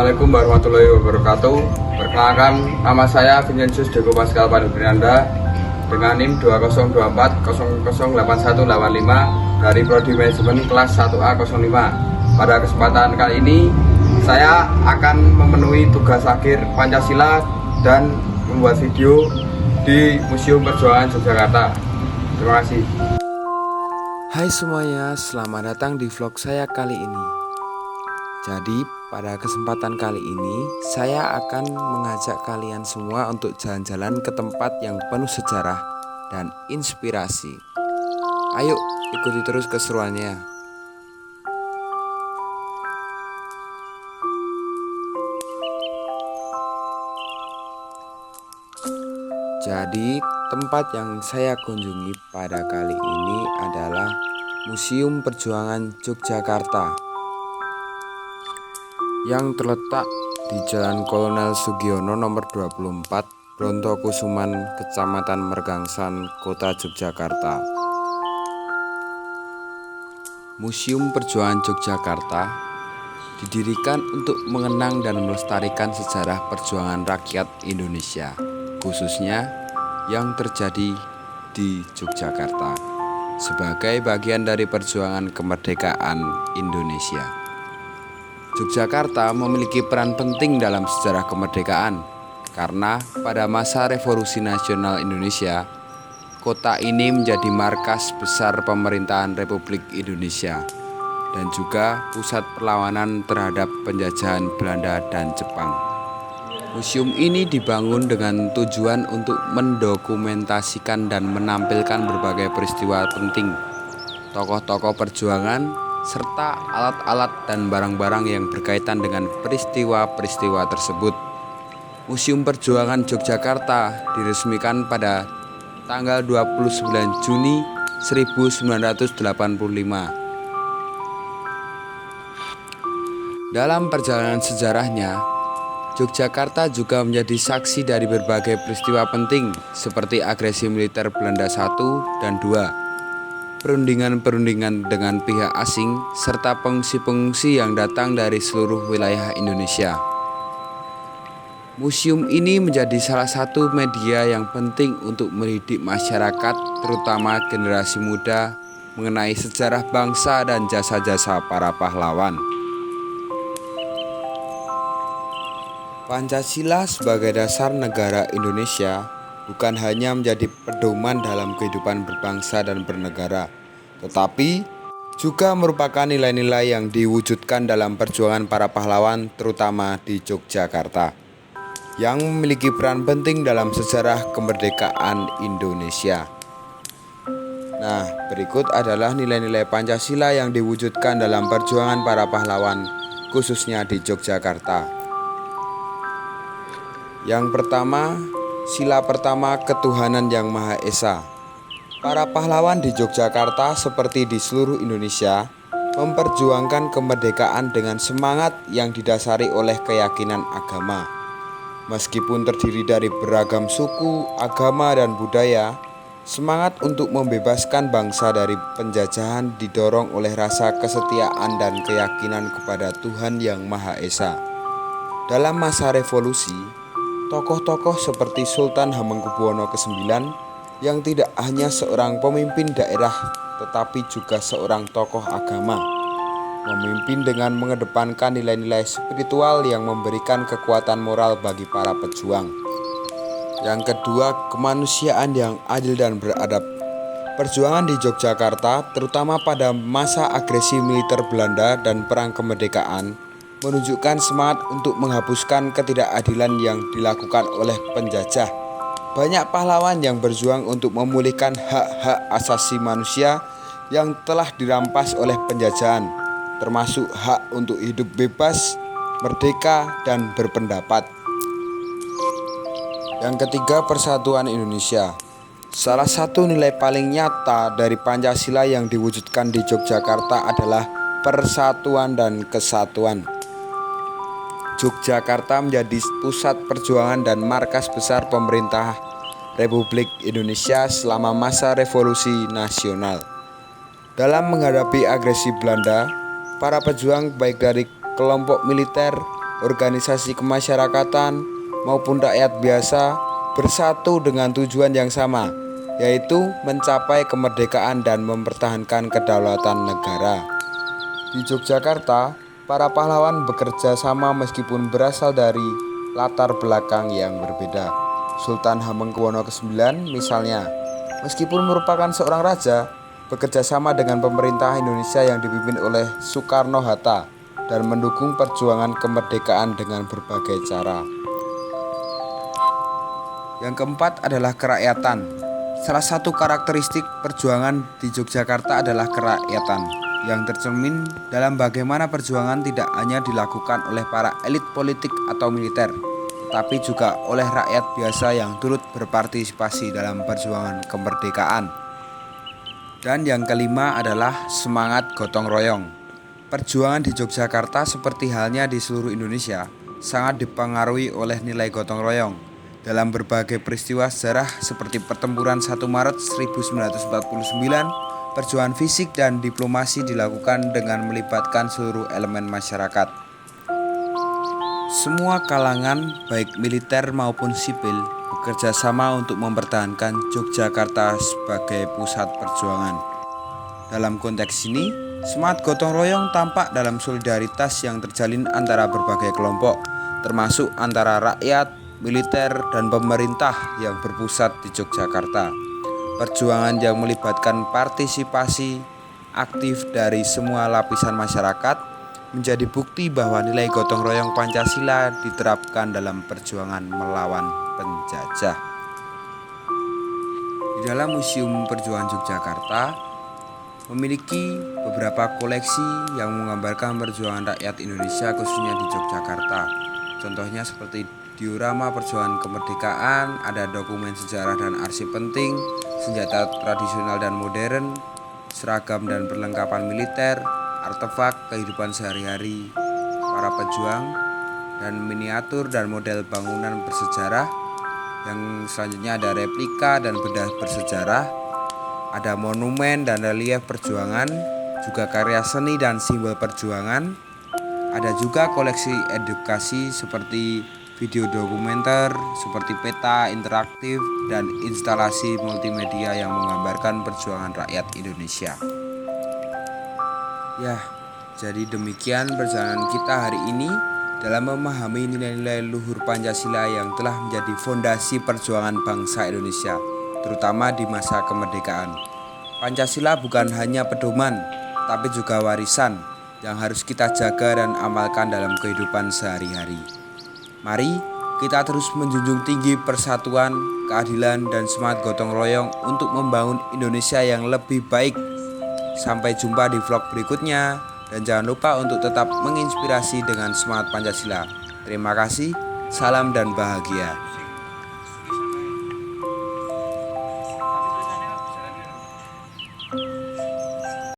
Assalamualaikum warahmatullahi wabarakatuh. Perkenalkan, nama saya Vincentius Dego Pascal Pandubrinanda dengan NIM 2024008185 dari Prodi Manajemen kelas 1A05. Pada kesempatan kali ini, saya akan memenuhi tugas akhir Pancasila dan membuat video di Museum Perjuangan Yogyakarta. Terima kasih. Hai semuanya, selamat datang di vlog saya kali ini. Jadi pada kesempatan kali ini saya akan mengajak kalian semua untuk jalan-jalan ke tempat yang penuh sejarah dan inspirasi. Ayo ikuti terus keseruannya. Jadi tempat yang saya kunjungi pada kali ini adalah Museum Perjuangan Yogyakarta yang terletak di Jalan Kolonel Sugiono nomor 24, Brontokusuman, Kecamatan Mergangsan, Kota Yogyakarta. Museum Perjuangan Yogyakarta didirikan untuk mengenang dan melestarikan sejarah perjuangan rakyat Indonesia, khususnya yang terjadi di Yogyakarta sebagai bagian dari perjuangan kemerdekaan Indonesia. Yogyakarta memiliki peran penting dalam sejarah kemerdekaan karena pada masa Revolusi Nasional Indonesia, kota ini menjadi markas besar pemerintahan Republik Indonesia dan juga pusat perlawanan terhadap penjajahan Belanda dan Jepang. Museum ini dibangun dengan tujuan untuk mendokumentasikan dan menampilkan berbagai peristiwa penting, tokoh-tokoh perjuangan, serta alat-alat dan barang-barang yang berkaitan dengan peristiwa-peristiwa tersebut. Museum Perjuangan Yogyakarta diresmikan pada tanggal 29 Juni 1985. Dalam perjalanan sejarahnya, Yogyakarta juga menjadi saksi dari berbagai peristiwa penting seperti agresi militer Belanda 1 dan 2, perundingan-perundingan dengan pihak asing, serta pengungsi-pengungsi yang datang dari seluruh wilayah Indonesia. Museum ini menjadi salah satu media yang penting untuk mendidik masyarakat, terutama generasi muda, mengenai sejarah bangsa dan jasa-jasa para pahlawan. Pancasila sebagai dasar negara Indonesia bukan hanya menjadi pedoman dalam kehidupan berbangsa dan bernegara, tetapi juga merupakan nilai-nilai yang diwujudkan dalam perjuangan para pahlawan, terutama di Yogyakarta, yang memiliki peran penting dalam sejarah kemerdekaan Indonesia. Nah, berikut adalah nilai-nilai Pancasila yang diwujudkan dalam perjuangan para pahlawan, khususnya di Yogyakarta. Yang pertama, sila pertama, ketuhanan yang Maha Esa. Para pahlawan di Yogyakarta seperti di seluruh Indonesia memperjuangkan kemerdekaan dengan semangat yang didasari oleh keyakinan agama. Meskipun terdiri dari beragam suku, agama, dan budaya, semangat untuk membebaskan bangsa dari penjajahan didorong oleh rasa kesetiaan dan keyakinan kepada Tuhan yang Maha Esa. Dalam masa revolusi, tokoh-tokoh seperti Sultan Hamengkubuwono ke-9 yang tidak hanya seorang pemimpin daerah tetapi juga seorang tokoh agama, memimpin dengan mengedepankan nilai-nilai spiritual yang memberikan kekuatan moral bagi para pejuang. Yang kedua, kemanusiaan yang adil dan beradab. Perjuangan di Yogyakarta, terutama pada masa agresi militer Belanda dan perang kemerdekaan, menunjukkan semangat untuk menghapuskan ketidakadilan yang dilakukan oleh penjajah. Banyak pahlawan yang berjuang untuk memulihkan hak-hak asasi manusia yang telah dirampas oleh penjajahan, termasuk hak untuk hidup bebas, merdeka, dan berpendapat. Yang ketiga, persatuan Indonesia. Salah satu nilai paling nyata dari Pancasila yang diwujudkan di Yogyakarta adalah persatuan dan kesatuan. Yogyakarta menjadi pusat perjuangan dan markas besar pemerintah Republik Indonesia selama masa Revolusi Nasional. Dalam menghadapi agresi Belanda, para pejuang baik dari kelompok militer organisasi kemasyarakatan, maupun rakyat biasa bersatu dengan tujuan yang sama, yaitu mencapai kemerdekaan dan mempertahankan kedaulatan negara. Di Yogyakarta, para pahlawan bekerja sama meskipun berasal dari latar belakang yang berbeda. Sultan Hamengkubuwono ke-9 misalnya, meskipun merupakan seorang raja, bekerja sama dengan pemerintah Indonesia yang dipimpin oleh Soekarno-Hatta dan mendukung perjuangan kemerdekaan dengan berbagai cara. Yang keempat adalah kerakyatan. Salah satu karakteristik perjuangan di Yogyakarta adalah kerakyatan, yang tercermin dalam bagaimana perjuangan tidak hanya dilakukan oleh para elit politik atau militer, tetapi juga oleh rakyat biasa yang turut berpartisipasi dalam perjuangan kemerdekaan. Dan yang kelima adalah semangat gotong royong. Perjuangan di Yogyakarta seperti halnya di seluruh Indonesia sangat dipengaruhi oleh nilai gotong royong. Dalam berbagai peristiwa sejarah seperti pertempuran 1 Maret 1949, perjuangan fisik dan diplomasi dilakukan dengan melibatkan seluruh elemen masyarakat. Semua kalangan, baik militer maupun sipil, bekerja sama untuk mempertahankan Yogyakarta sebagai pusat perjuangan. Dalam konteks ini, semangat gotong royong tampak dalam solidaritas yang terjalin antara berbagai kelompok, termasuk antara rakyat, militer, dan pemerintah yang berpusat di Yogyakarta. Perjuangan yang melibatkan partisipasi aktif dari semua lapisan masyarakat menjadi bukti bahwa nilai gotong royong Pancasila diterapkan dalam perjuangan melawan penjajah. Di dalam Museum Perjuangan Yogyakarta memiliki beberapa koleksi yang menggambarkan perjuangan rakyat Indonesia khususnya di Yogyakarta. Contohnya seperti diorama perjuangan kemerdekaan, ada dokumen sejarah dan arsip penting, senjata tradisional dan modern, seragam dan perlengkapan militer, artefak kehidupan sehari-hari para pejuang, dan miniatur dan model bangunan bersejarah. Yang selanjutnya ada replika dan benda bersejarah, ada monumen dan relief perjuangan, juga karya seni dan simbol perjuangan. Ada juga koleksi edukasi seperti video dokumenter, seperti peta interaktif, dan instalasi multimedia yang menggambarkan perjuangan rakyat Indonesia. Ya, jadi demikian perjalanan kita hari ini dalam memahami nilai-nilai luhur Pancasila yang telah menjadi fondasi perjuangan bangsa Indonesia, terutama di masa kemerdekaan. Pancasila bukan hanya pedoman, tapi juga warisan yang harus kita jaga dan amalkan dalam kehidupan sehari-hari. Mari kita terus menjunjung tinggi persatuan, keadilan, dan semangat gotong royong untuk membangun Indonesia yang lebih baik. Sampai jumpa di vlog berikutnya, dan jangan lupa untuk tetap menginspirasi dengan semangat Pancasila. Terima kasih, salam dan bahagia.